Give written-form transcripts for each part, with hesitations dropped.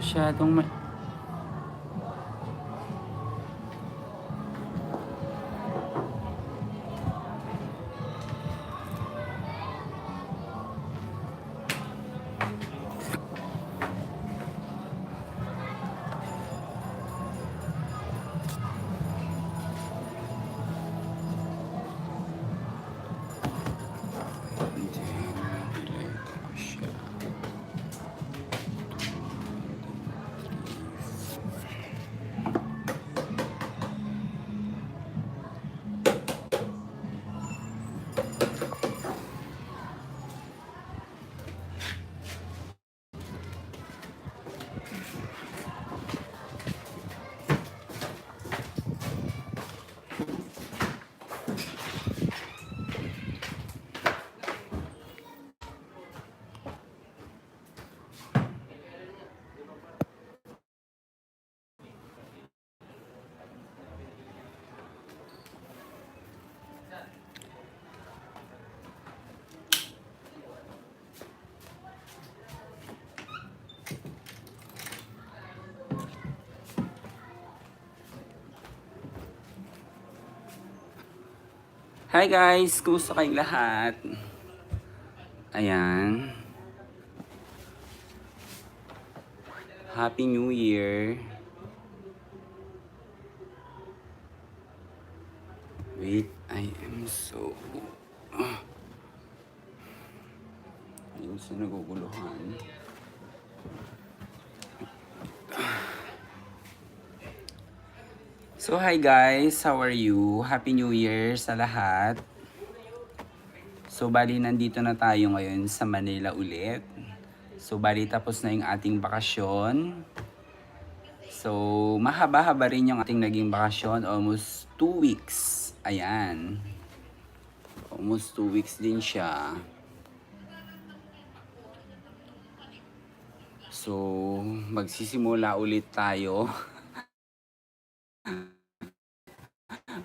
Masyadong Hi guys! Kumusta kayong lahat? Ayan. Happy New Year! Wait, I am so... Ayun sa naguguluhan. So hi guys! How are you? Happy New Year sa lahat! So bali nandito na tayo ngayon sa Manila ulit. So bali tapos na yung ating bakasyon. So mahaba-haba rin yung ating naging bakasyon. Almost 2 weeks. Ayan. Almost 2 weeks din siya. So magsisimula ulit tayo.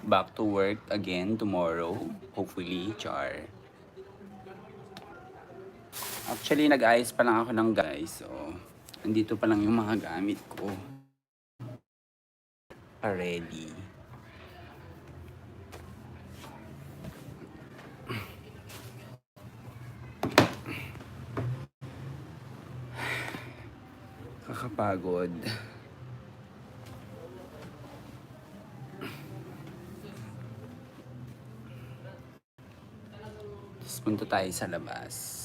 Back to work again tomorrow. Hopefully, char. Actually, nag-ayos pa lang ako ng guys. So, andito pa lang yung mga gamit ko. Ready. Kakapagod. Tapos punta tayo sa labas.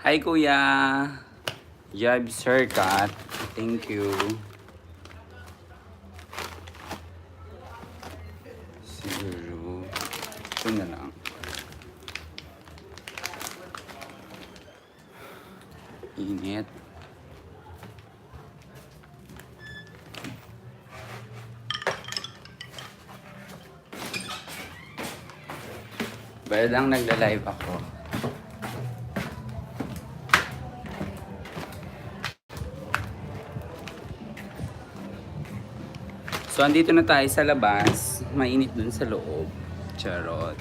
Hi Kuya! Jobs haircut. Thank you. Siguro. Ito na lang. Init. Baya lang nagla-live ako. So, andito na tayo sa labas. Mainit dun sa loob. Charot.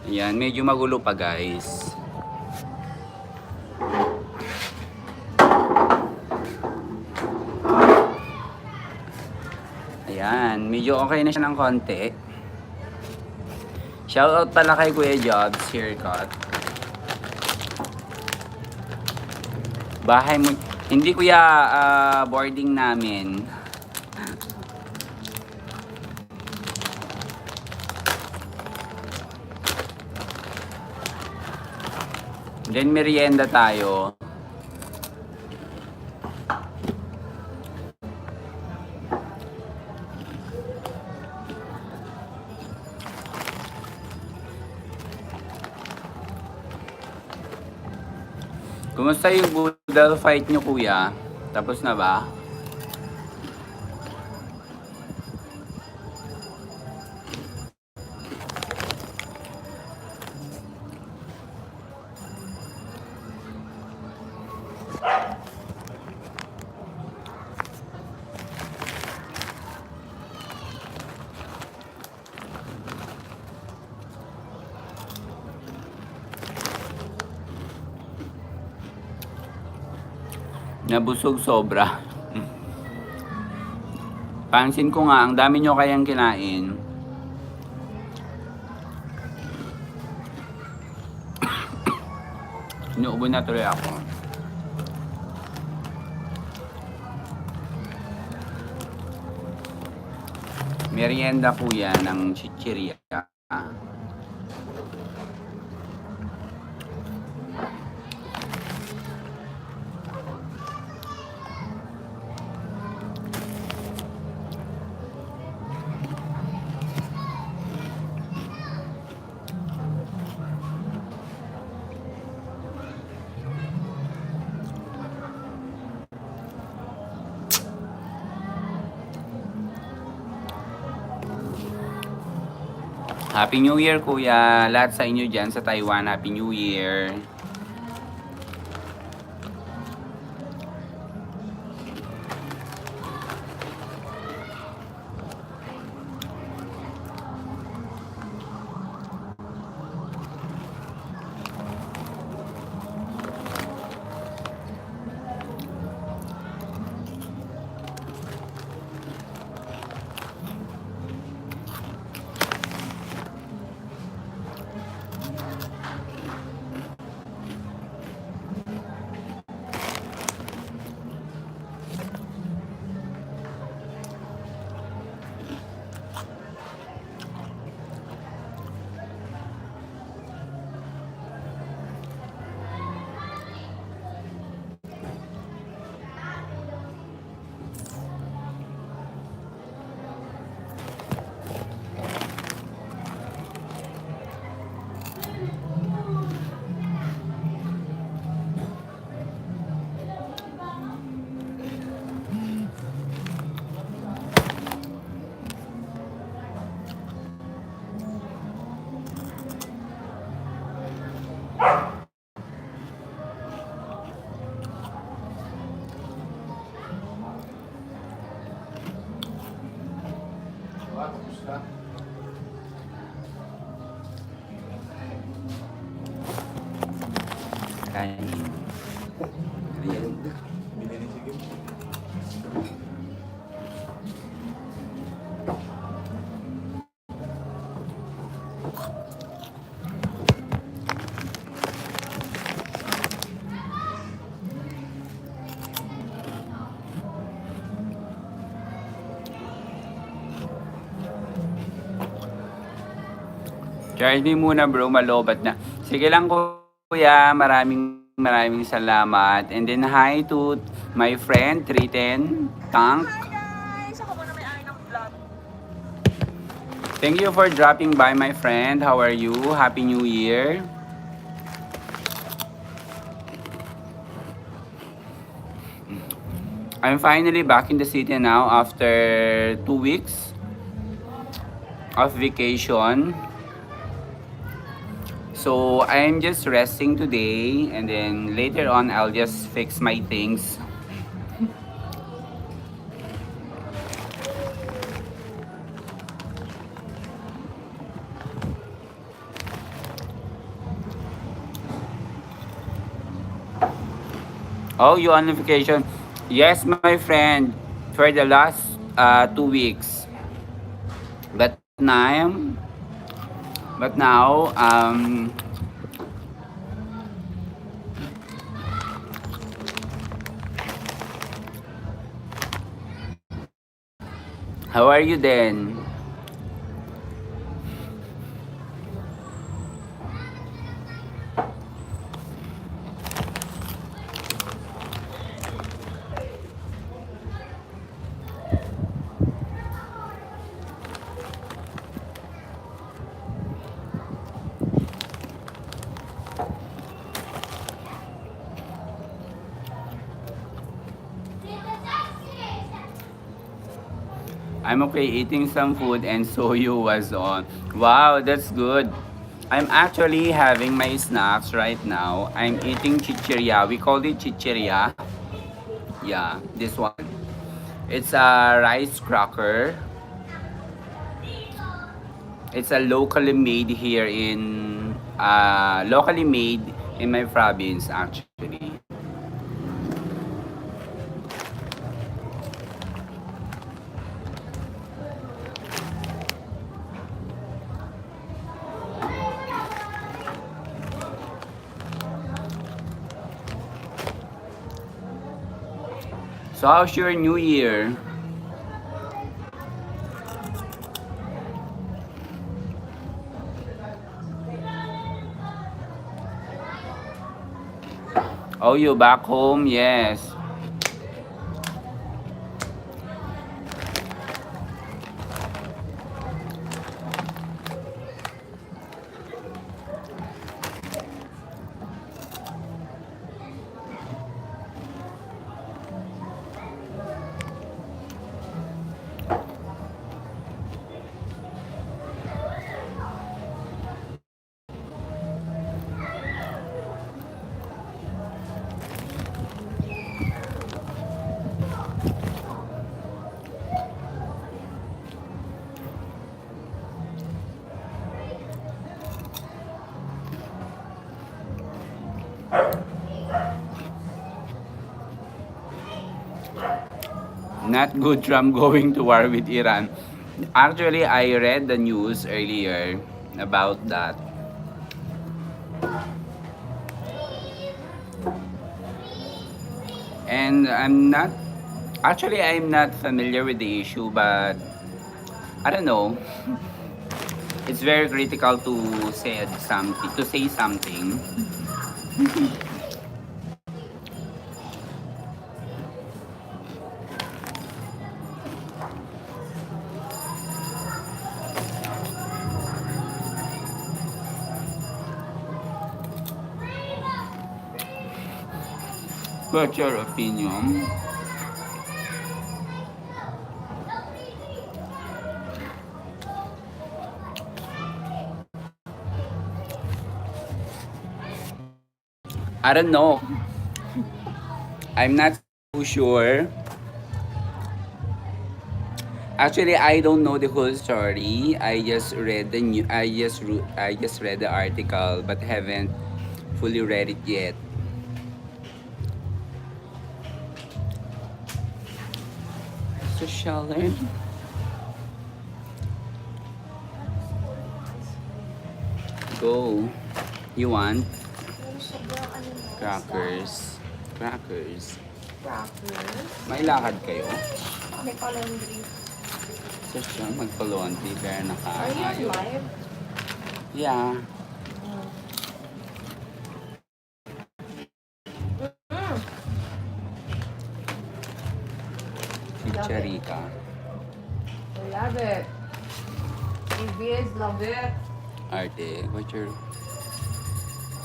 Ayan, medyo magulo pa guys. Ayan, medyo okay na siya ng konti. Shoutout pala kay Kuya Jobs Haircut. Bahay mo, hindi kuya, boarding namin. Then merienda tayo. Kumusta yung Boodle fight nyo, kuya? Tapos na ba? Nabusog sobra. Pansin ko nga, ang dami nyo kayang kinain. Inuubo na tuloy ako. Merienda po yan ng chichirya. Happy New Year, kuya. Lahat sa inyo dyan sa Taiwan, Happy New Year. Kain. Merienda. Charge me muna bro, malobat na. Sige lang kuya, maraming salamat. And then hi to my friend 310 Tank. Hi guys! Ako muna may-ari ng vlog. Thank you for dropping by my friend. How are you? Happy New Year. I'm finally back in the city now after 2 weeks of vacation. So I'm just resting today and then later on I'll just fix my things. Oh, you on vacation? Yes, my friend, for the last 2 weeks. But now, how are you then? I'm okay eating some food and Soyu was on. Wow, that's good. I'm actually having my snacks right now. I'm eating chichirya. We call it chichirya. Yeah, this one. It's a rice cracker. It's a locally made in my province actually. So how's your new year? Oh, you back home? Yes. Not good Trump going to war with Iran. Actually, I read the news earlier about that. And I'm not familiar with the issue, but I don't know. It's very critical to say something. What's your opinion? I don't know. I'm not so sure. Actually, I don't know the whole story. I just read the article, but haven't fully read it yet. So shall I? Go. You want Sobrang ano na. crackers? Crackers. Crackers. May lakad kayo? May pa-laundry. So siya, magpa-laundry pero Are you nakaayaw. live? Yeah. Mm. Chicharita. I love it. EBS, love it. Arte, what's your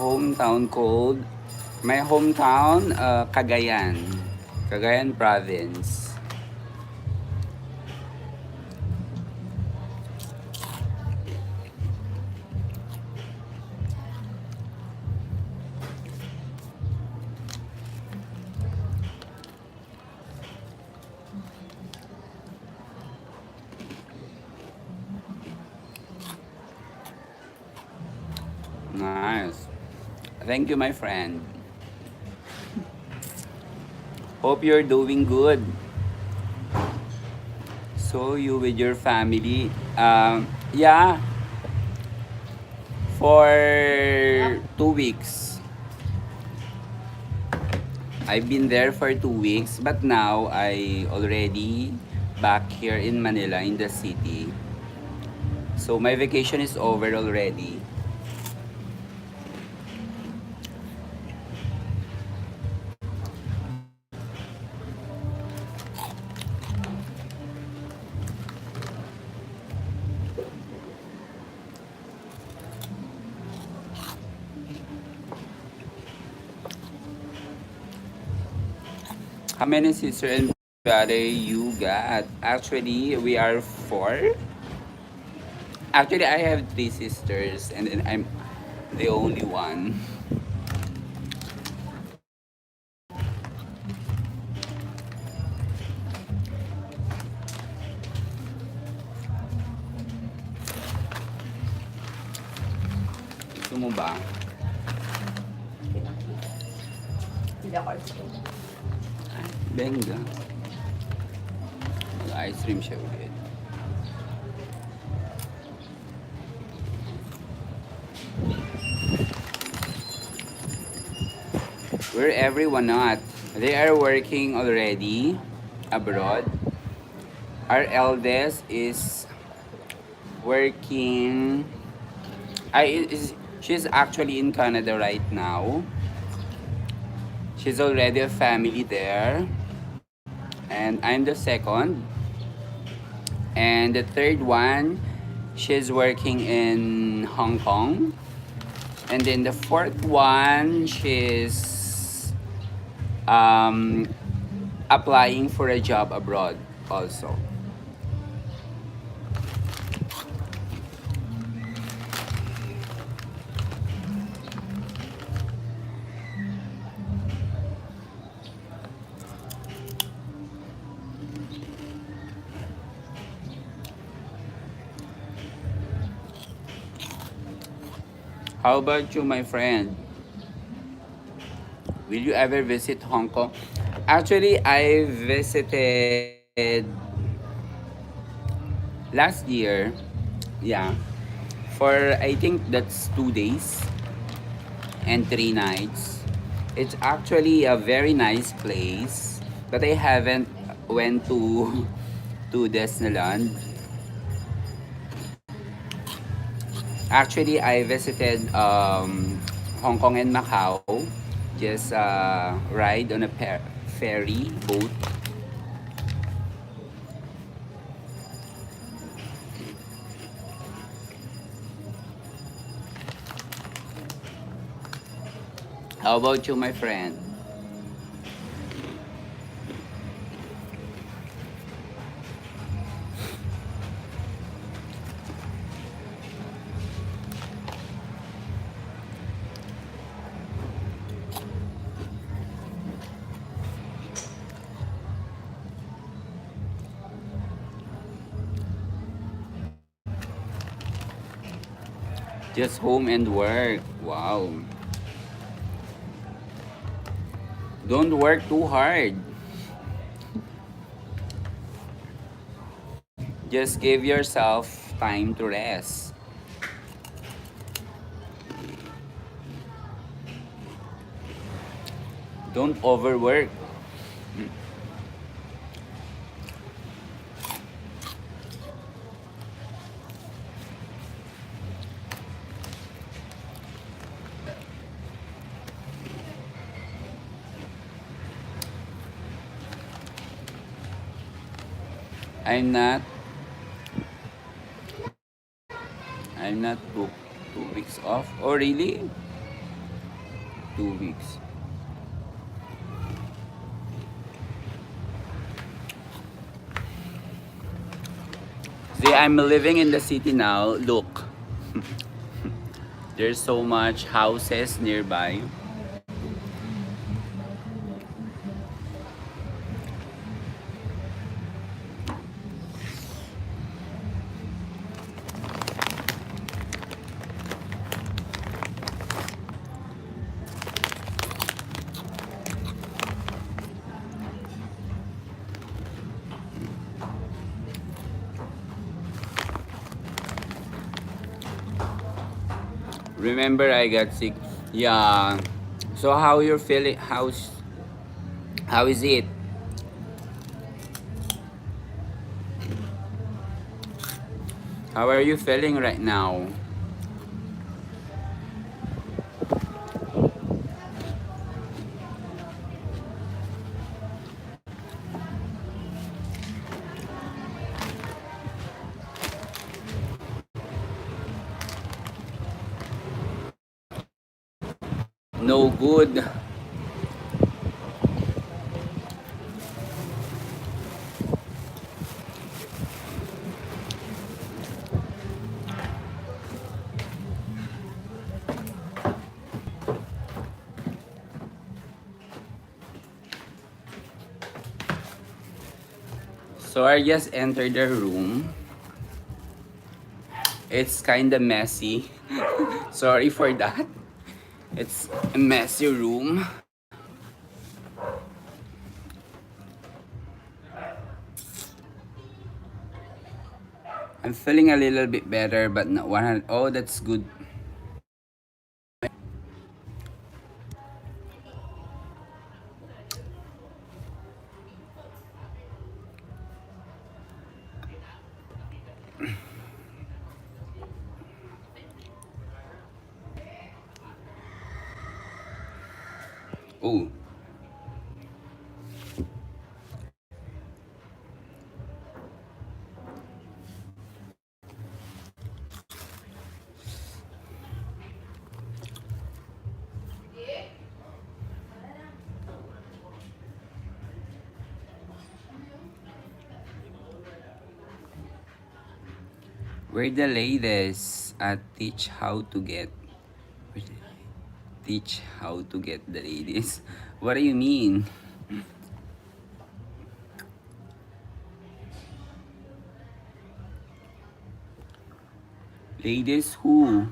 hometown called? My hometown, Cagayan. Cagayan province. Nice. Thank you, my friend. Hope you're doing good. So you with your family. Yeah, for 2 weeks. I've been there for 2 weeks, but now I already back here in Manila in the city. So my vacation is over already. How many sister and Brother you got? Actually, we are four. Actually, I have three sisters, and then I'm the only one. Gusto mo ba? Hindi ako ice cream. Ay, benga. Mag-ice cream siya ulit. Where everyone not? They are working already abroad. Our eldest is working. She's actually in Canada right now. She's already a family there. And I'm the second. And the third one, she's working in Hong Kong. And then the fourth one, she's um, applying for a job abroad also. How about you, my friend? Will you ever visit Hong Kong? Actually, I visited last year. Yeah. For I think that's 2 days and 3 nights. It's actually a very nice place, but I haven't went to to Disneyland. Actually, I visited Hong Kong and Macau. Just ride on a ferry boat. How about you, my friend? Just home and work. Wow. Don't work too hard. Just give yourself time to rest. Don't overwork. I'm not I'm not booked 2 weeks off. Oh really? 2 weeks. See, I'm living in the city now. Look, there's so much houses nearby. Remember, I got sick. Yeah. So how you're feeling? How is it? How are you feeling right now? No good. So I just entered the room. It's kinda messy. Sorry for that. It's a messy room. I'm feeling a little bit better, but not 100. Oh, that's good. Oh, we're the ladies at teach how to get the ladies. What do you mean? Ladies who?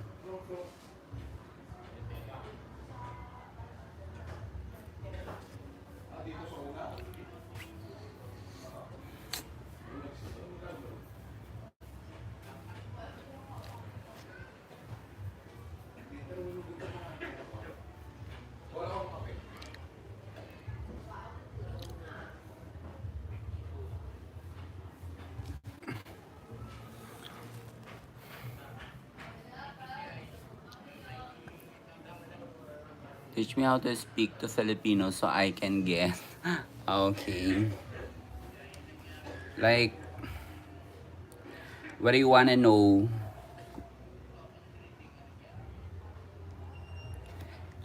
Teach me how to speak to Filipino so I can get. Okay. Like, what do you wanna know?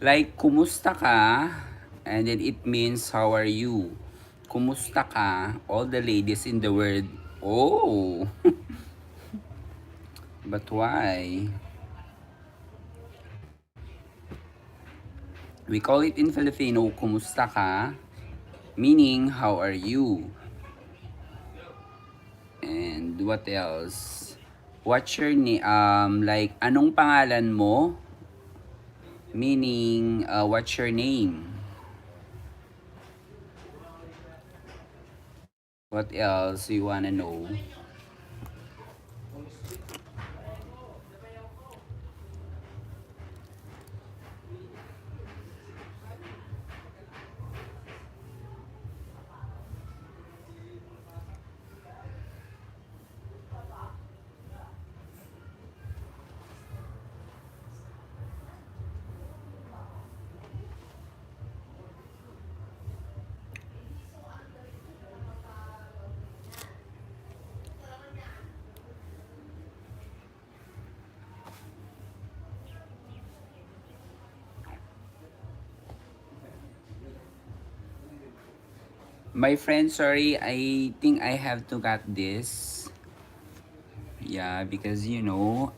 Like, kumusta ka? And then it means, how are you? Kumusta ka? All the ladies in the world. Oh! But why? We call it in Filipino, kumusta ka? Meaning, how are you? And what else? What's your name? Like, anong pangalan mo? Meaning, what's your name? What else you wanna know? My friend, sorry, I think I have to cut this. Yeah, because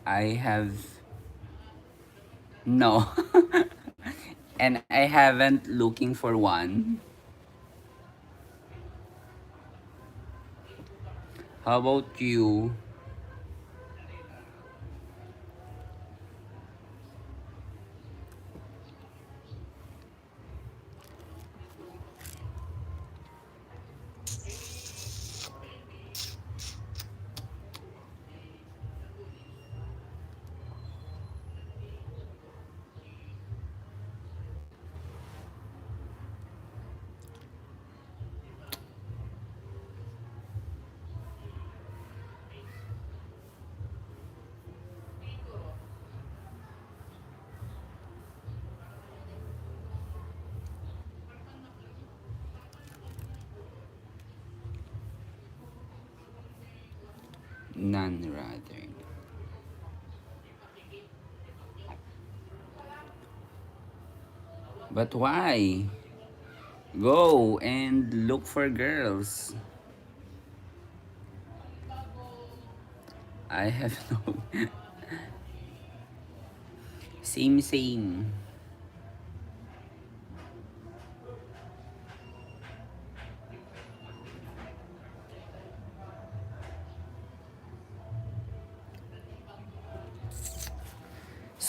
I have no. And I haven't looking for one. How about you? None rather. But why? Go and look for girls. I have no. Same, same.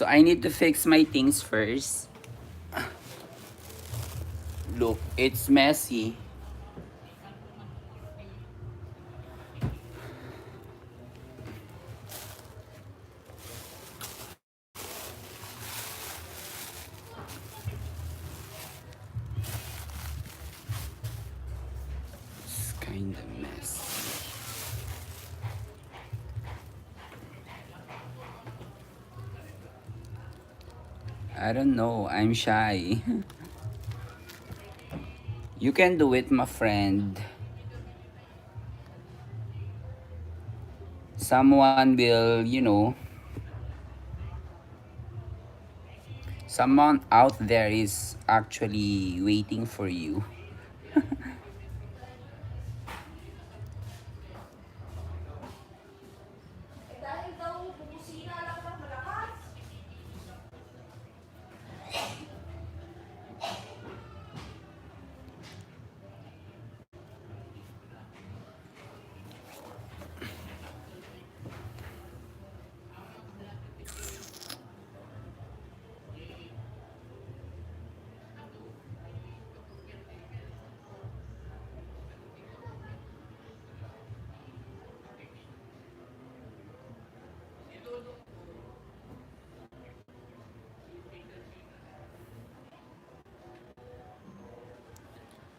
So I need to fix my things first. Look, it's messy. It's kind of messy. I don't know. I'm shy. You can do it, my friend. Someone will, someone out there is actually waiting for you.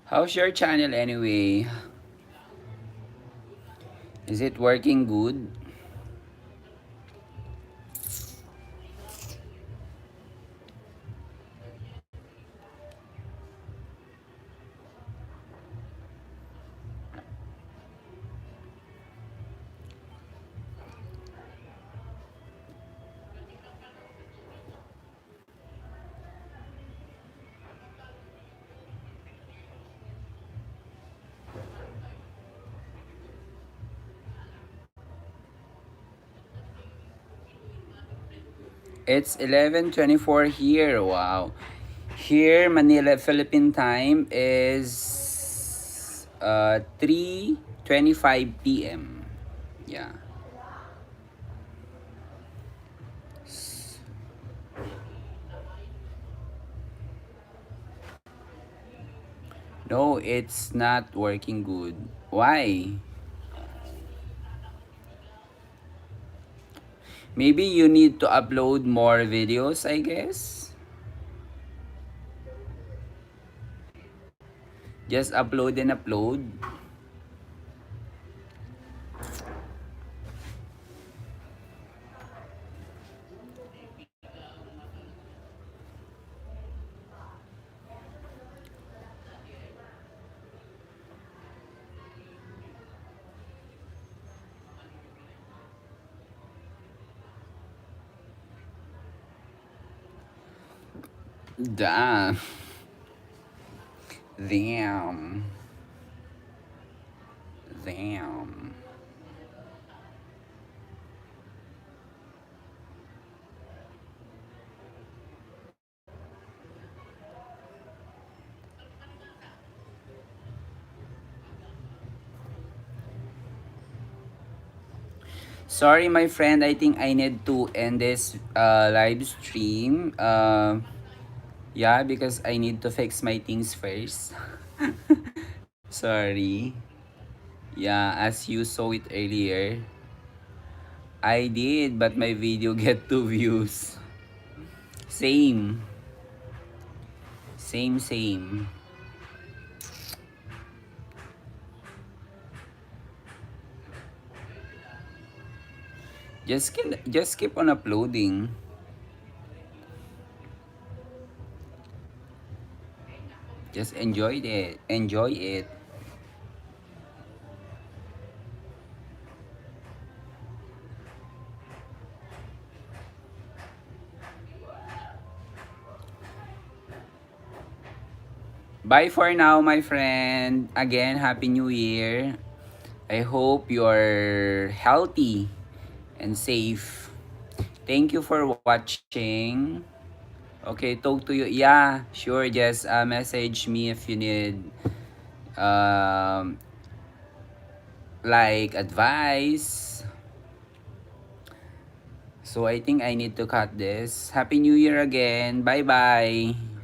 How's your channel anyway? Is it working good? It's 11:24 here. Wow. Here, Manila, Philippine time is 3:25 p.m. Yeah. No, it's not working good. Why? Maybe you need to upload more videos, I guess. Just upload and upload. Damn. Damn. Damn. Sorry, my friend. I think I need to end this live stream. Yeah, because I need to fix my things first. Sorry. Yeah, as you saw it earlier. I did, but my video get 2 views. Same. Same, same. Just keep on uploading. Just enjoy it. Enjoy it. Bye for now, my friend. Again, Happy New Year. I hope you're healthy and safe. Thank you for watching. Okay, talk to you. Yeah, sure. Just message me if you need um, like advice. So I think I need to cut this. Happy New Year again. Bye-bye.